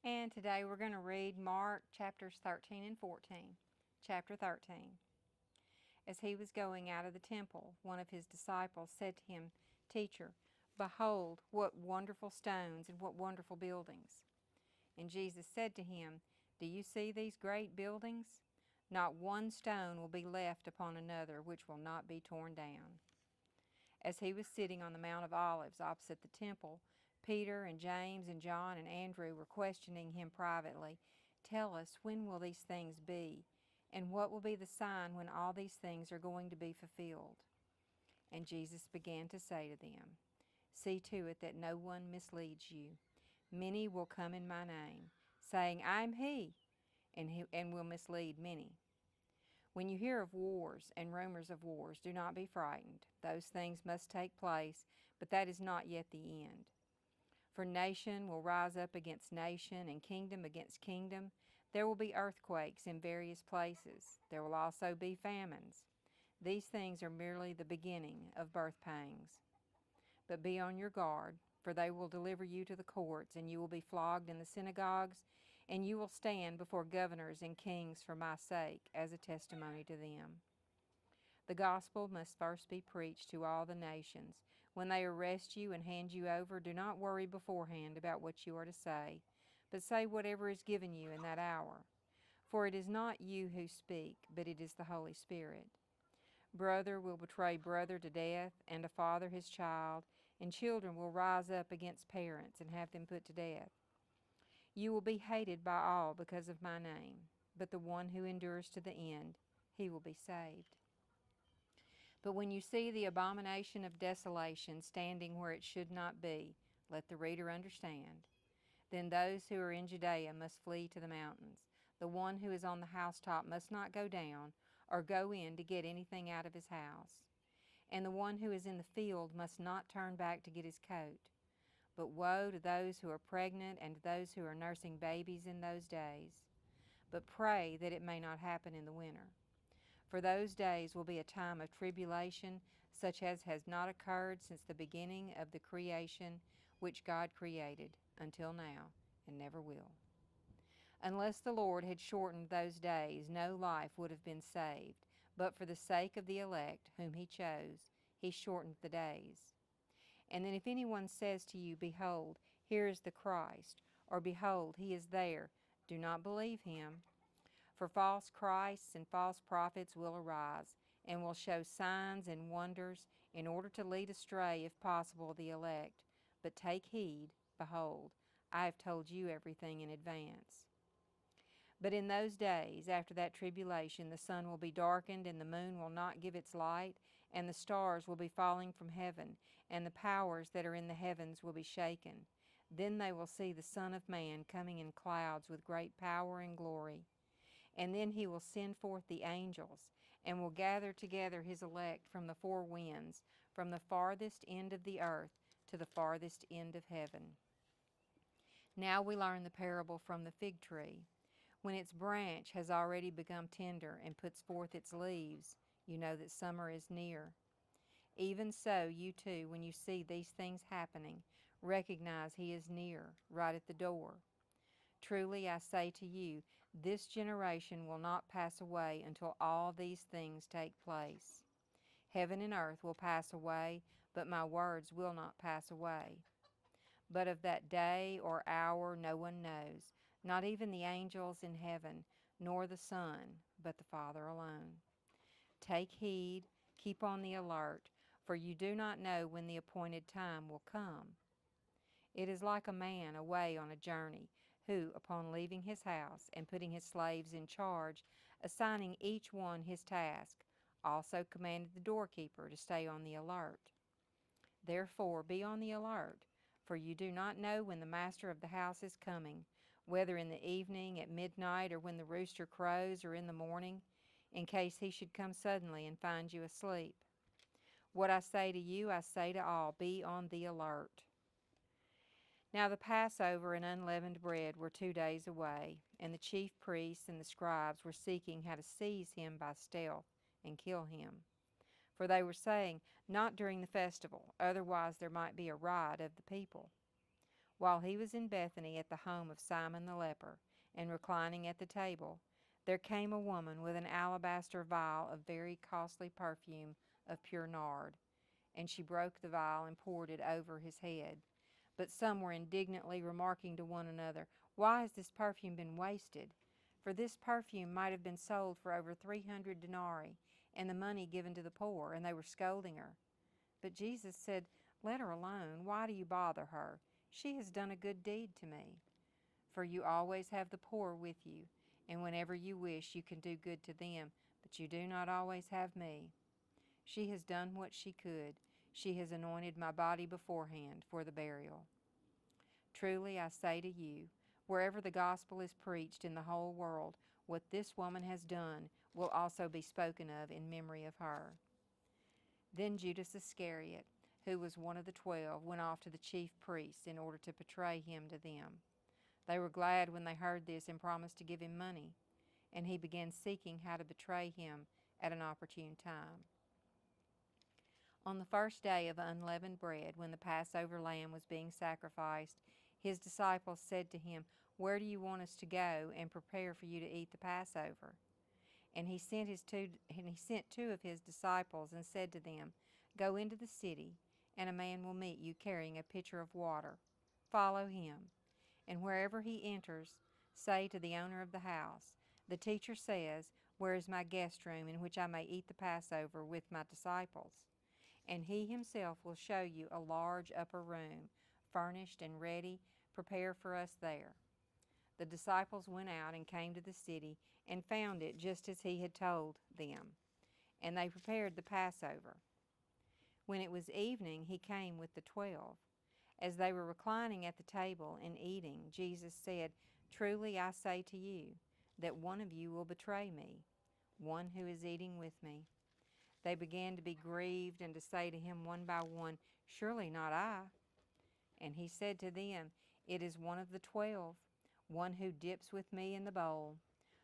And today we're going to read Mark chapters 13 and 14. Chapter 13. As he was going out of the temple, one of his disciples said to him, "Teacher, behold, what wonderful stones and what wonderful buildings." And Jesus said to him, "Do you see these great buildings? Not one stone will be left upon another which will not be torn down." As he was sitting on the Mount of Olives opposite the temple, Peter and James and John and Andrew were questioning him privately. "Tell us, when will these things be? And what will be the sign when all these things are going to be fulfilled?" And Jesus began to say to them, "See to it that no one misleads you. Many will come in my name, saying, 'I am he,' and will mislead many. When you hear of wars and rumors of wars, do not be frightened. Those things must take place, but that is not yet the end. For nation will rise up against nation, and kingdom against kingdom. There will be earthquakes in various places. There will also be famines. These things are merely the beginning of birth pangs. But be on your guard, for they will deliver you to the courts, and you will be flogged in the synagogues, and you will stand before governors and kings for my sake, as a testimony to them. The gospel must first be preached to all the nations. When they arrest you and hand you over, do not worry beforehand about what you are to say, but say whatever is given you in that hour. For it is not you who speak, but it is the Holy Spirit. Brother will betray brother to death, and a father his child, and children will rise up against parents and have them put to death. You will be hated by all because of my name, but the one who endures to the end, he will be saved. But when you see the abomination of desolation standing where it should not be, let the reader understand. Then those who are in Judea must flee to the mountains. The one who is on the housetop must not go down or go in to get anything out of his house. And the one who is in the field must not turn back to get his coat. But woe to those who are pregnant and to those who are nursing babies in those days. But pray that it may not happen in the winter. For those days will be a time of tribulation, such as has not occurred since the beginning of the creation which God created, until now, and never will. Unless the Lord had shortened those days, no life would have been saved. But for the sake of the elect, whom he chose, he shortened the days. And then if anyone says to you, 'Behold, here is the Christ,' or 'Behold, he is there,' do not believe him. For false Christs and false prophets will arise, and will show signs and wonders, in order to lead astray, if possible, the elect. But take heed, behold, I have told you everything in advance. But in those days, after that tribulation, the sun will be darkened, and the moon will not give its light, and the stars will be falling from heaven, and the powers that are in the heavens will be shaken. Then they will see the Son of Man coming in clouds with great power and glory. And then he will send forth the angels, and will gather together his elect from the four winds, from the farthest end of the earth to the farthest end of heaven. Now we learn the parable from the fig tree. When its branch has already become tender and puts forth its leaves, you know that summer is near. Even so, you too, when you see these things happening, recognize he is near, right at the door. Truly I say to you, this generation will not pass away until all these things take place. Heaven and earth will pass away, but my words will not pass away. But of that day or hour no one knows, not even the angels in heaven, nor the Son, but the Father alone. Take heed, keep on the alert, for you do not know when the appointed time will come. It is like a man away on a journey, who, upon leaving his house and putting his slaves in charge, assigning each one his task, also commanded the doorkeeper to stay on the alert. Therefore be on the alert, for you do not know when the master of the house is coming, whether in the evening, at midnight, or when the rooster crows, or in the morning, in case he should come suddenly and find you asleep. What I say to you, I say to all, be on the alert. Now the Passover and unleavened bread were 2 days away, and the chief priests and the scribes were seeking how to seize him by stealth and kill him. For they were saying, "Not during the festival, otherwise there might be a riot of the people." While he was in Bethany at the home of Simon the leper, and reclining at the table, there came a woman with an alabaster vial of very costly perfume of pure nard, and she broke the vial and poured it over his head. But some were indignantly remarking to one another, "Why has this perfume been wasted? For this perfume might have been sold for over 300 denarii, and the money given to the poor." And they were scolding her. But Jesus said, "Let her alone. Why do you bother her? She has done a good deed to me. For you always have the poor with you, and whenever you wish you can do good to them, but you do not always have me. She has done what she could. She has anointed my body beforehand for the burial. Truly I say to you, wherever the gospel is preached in the whole world, what this woman has done will also be spoken of in memory of her." Then Judas Iscariot, who was one of the 12, went off to the chief priests in order to betray him to them. They were glad when they heard this and promised to give him money, and he began seeking how to betray him at an opportune time. On the first day of unleavened bread, when the Passover lamb was being sacrificed, his disciples said to him, "Where do you want us to go and prepare for you to eat the Passover?" And he sent two of his disciples and said to them, "Go into the city, and a man will meet you carrying a pitcher of water. Follow him, and wherever he enters, say to the owner of the house, 'The teacher says, where is my guest room in which I may eat the Passover with my disciples?' And he himself will show you a large upper room, furnished and ready. Prepare for us there." The disciples went out and came to the city and found it just as he had told them, and they prepared the Passover. When it was evening, he came with the 12. As they were reclining at the table and eating, Jesus said, "Truly I say to you, that one of you will betray me, one who is eating with me." They began to be grieved and to say to him one by one, "Surely not I." And he said to them, "It is one of the 12, one who dips with me in the bowl.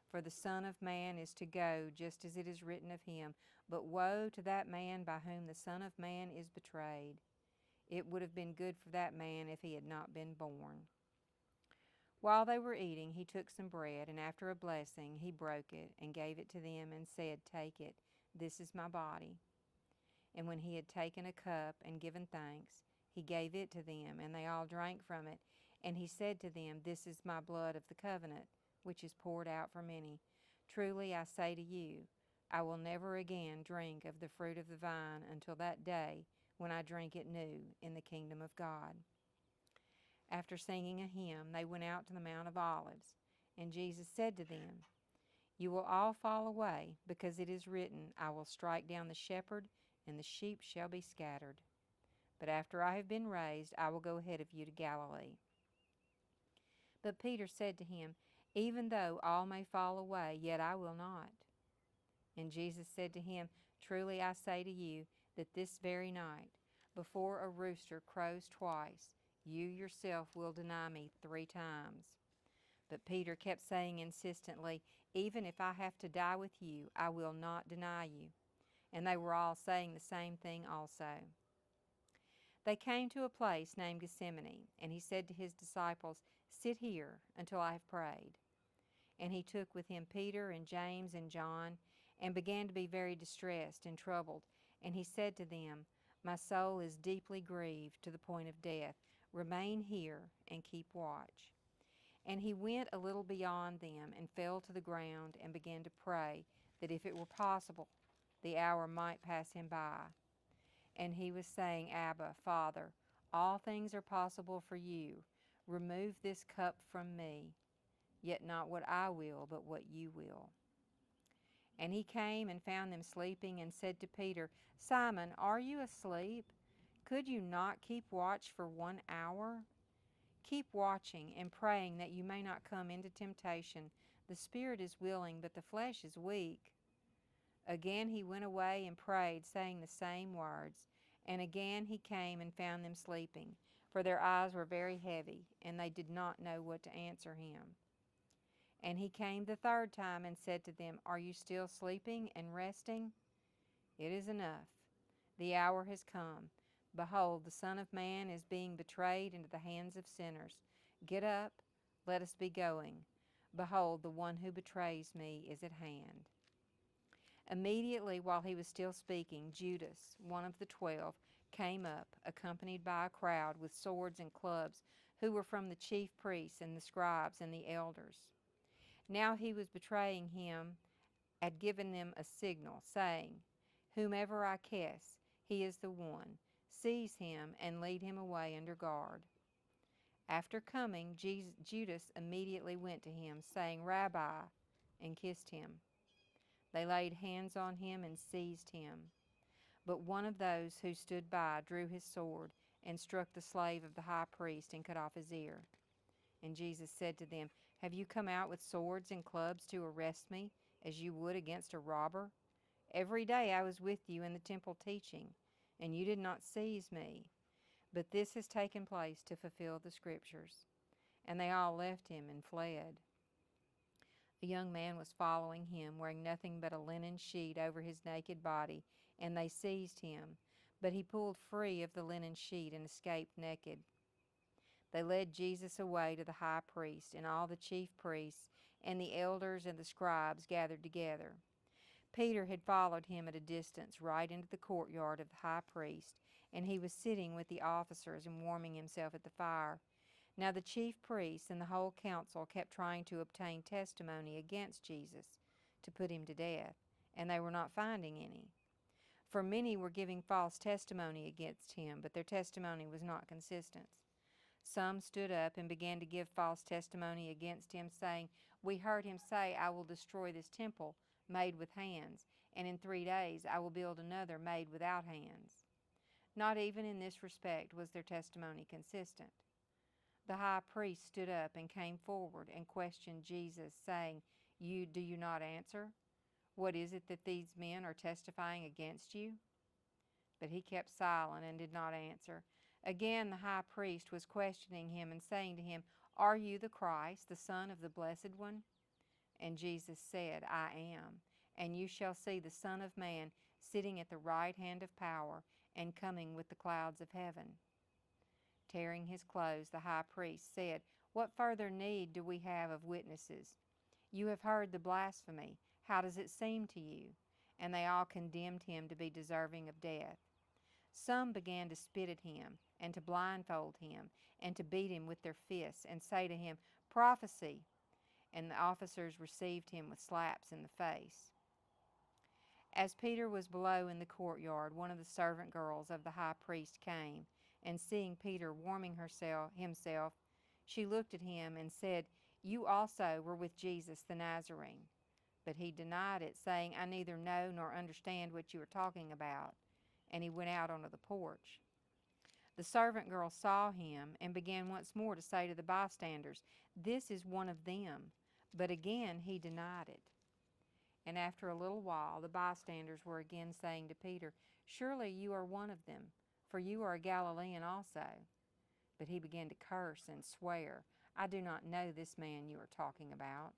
For the Son of Man is to go just as it is written of him, but woe to that man by whom the Son of Man is betrayed. It would have been good for that man if he had not been born." While they were eating, he took some bread, and after a blessing, he broke it and gave it to them and said, "Take it. This is my body." And when he had taken a cup and given thanks, he gave it to them, and they all drank from it. And he said to them, "This is my blood of the covenant, which is poured out for many. Truly I say to you, I will never again drink of the fruit of the vine until that day when I drink it new in the kingdom of God." After singing a hymn, they went out to the Mount of Olives. And Jesus said to them, "You will all fall away, because it is written, 'I will strike down the shepherd, and the sheep shall be scattered.' But after I have been raised, I will go ahead of you to Galilee." But Peter said to him, "Even though all may fall away, yet I will not." And Jesus said to him, "Truly I say to you, that this very night, before a rooster crows twice, you yourself will deny me 3 times. But Peter kept saying insistently, "Even if I have to die with you, I will not deny you." And they were all saying the same thing also. They came to a place named Gethsemane, and he said to his disciples, "Sit here until I have prayed." And he took with him Peter and James and John, and began to be very distressed and troubled. And he said to them, "My soul is deeply grieved to the point of death. Remain here and keep watch." And he went a little beyond them and fell to the ground and began to pray that if it were possible, the hour might pass him by. And he was saying, "Abba, Father, all things are possible for you. Remove this cup from me. Yet not what I will, but what you will." And he came and found them sleeping and said to Peter, "Simon, are you asleep? Could you not keep watch for 1 hour? Keep watching and praying that you may not come into temptation. The spirit is willing, but the flesh is weak." Again he went away and prayed, saying the same words. And again he came and found them sleeping, for their eyes were very heavy, and they did not know what to answer him. And he came the 3rd time and said to them, "Are you still sleeping and resting? It is enough. The hour has come. Behold, the Son of Man is being betrayed into the hands of sinners. Get up, let us be going. Behold, the one who betrays me is at hand." Immediately while he was still speaking, Judas, one of the 12, came up, accompanied by a crowd with swords and clubs, who were from the chief priests and the scribes and the elders. Now he was betraying him, had given them a signal, saying, "Whomever I kiss, he is the one. Seize him and lead him away under guard." After coming, Judas immediately went to him, saying, "Rabbi," and kissed him. They laid hands on him and seized him. But one of those who stood by drew his sword and struck the slave of the high priest and cut off his ear. And Jesus said to them, "Have you come out with swords and clubs to arrest me, as you would against a robber? Every day I was with you in the temple teaching, and you did not seize me. But this has taken place to fulfill the Scriptures." And they all left him and fled. A young man was following him, wearing nothing but a linen sheet over his naked body, and they seized him. But he pulled free of the linen sheet and escaped naked. They led Jesus away to the high priest, and all the chief priests and the elders and the scribes gathered together. Peter had followed him at a distance, right into the courtyard of the high priest, and he was sitting with the officers and warming himself at the fire. Now the chief priests and the whole council kept trying to obtain testimony against Jesus to put him to death, and they were not finding any. For many were giving false testimony against him, but their testimony was not consistent. Some stood up and began to give false testimony against him, saying, "We heard him say, 'I will destroy this temple made with hands, and in 3 days I will build another made without hands.' Not even in this respect was their testimony consistent. The high priest stood up and came forward and questioned Jesus, saying, Do you not answer? What is it that these men are testifying against you?" But he kept silent and did not answer. Again the high priest was questioning him and saying to him, "Are you the Christ, the Son of the Blessed One?" And Jesus said, "I am. And you shall see the Son of Man sitting at the right hand of power and coming with the clouds of heaven." Tearing his clothes, the high priest said, "What further need do we have of witnesses? You have heard the blasphemy. How does it seem to you?" And they all condemned him to be deserving of death. Some began to spit at him, and to blindfold him, and to beat him with their fists, and say to him, "Prophesy!" And the officers received him with slaps in the face. As Peter was below in the courtyard, one of the servant girls of the high priest came, and seeing Peter warming himself, she looked at him and said, "You also were with Jesus the Nazarene." But he denied it, saying, "I neither know nor understand what you are talking about." And he went out onto the porch. The servant girl saw him and began once more to say to the bystanders, "This is one of them." But again he denied it. And after a little while the bystanders were again saying to Peter, "Surely you are one of them, for you are a Galilean also." But he began to curse and swear, "I do not know this man you are talking about."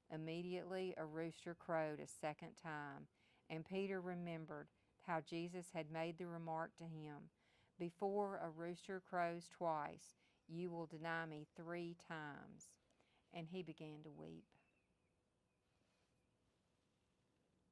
Immediately a rooster crowed a second time, and Peter remembered how Jesus had made the remark to him, "Before a rooster crows twice, you will deny me 3 times." And he began to weep.